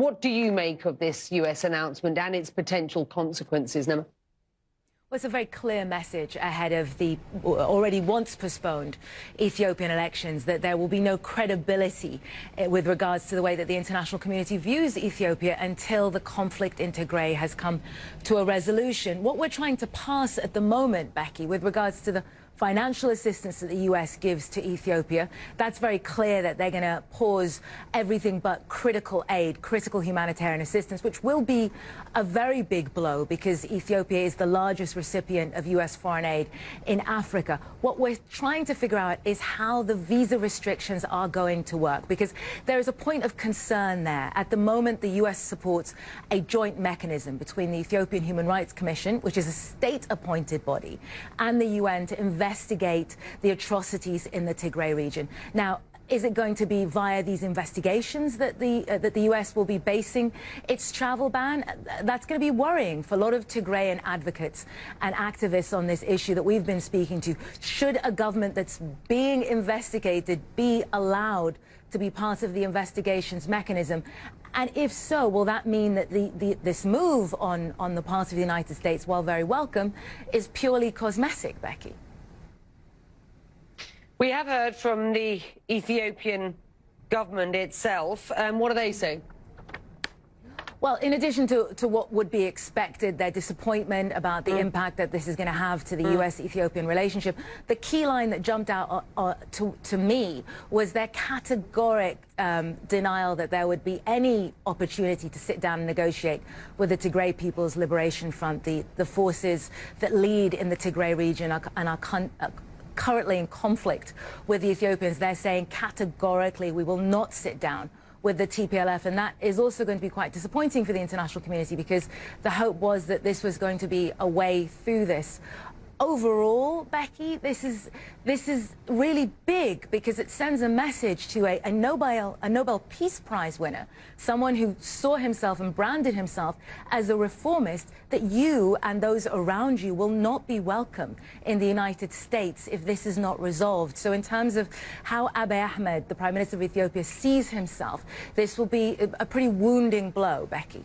What do you make of this US announcement and its potential consequences, Nema? Well, it's a very clear message ahead of the already once postponed Ethiopian elections that there will be no credibility with regards to the way that the international community views Ethiopia until the conflict in Tigray has come to a resolution. What we're trying to pass at the moment, Becky, with regards to the financial assistance that the US gives to Ethiopia, that's very clear that they're going to pause everything but critical aid, critical humanitarian assistance, which will be a very big blow because Ethiopia is the largest recipient of US foreign aid in Africa. What we're trying to figure out is how the visa restrictions are going to work, because there is a point of concern there. At the moment, the US supports a joint mechanism between the Ethiopian Human Rights Commission, which is a state-appointed body, and the UN to investigate the atrocities in the Tigray region. Now, is it going to be via these investigations that the US will be basing its travel ban? That's going to be worrying for a lot of Tigrayan advocates and activists on this issue that we've been speaking to. Should a government that's being investigated be allowed to be part of the investigations mechanism? And if so, will that mean that this move on the part of the United States, while very welcome, is purely cosmetic, Becky? We have heard from the Ethiopian government itself. What do they say? Well, in addition to what would be expected, their disappointment about the impact that this is going to have to the US-Ethiopian relationship, the key line that jumped out to me was their categoric denial that there would be any opportunity to sit down and negotiate with the Tigray People's Liberation Front, the forces that lead in the Tigray region and are currently in conflict with the Ethiopians. They're saying categorically we will not sit down with the TPLF, and that is also going to be quite disappointing for the international community because the hope was that this was going to be a way through this. Overall, Becky, this is really big because it sends a message to a Nobel Peace Prize winner, someone who saw himself and branded himself as a reformist, that you and those around you will not be welcome in the United States if this is not resolved. So in terms of how Abiy Ahmed, the Prime Minister of Ethiopia, sees himself, this will be a pretty wounding blow, Becky.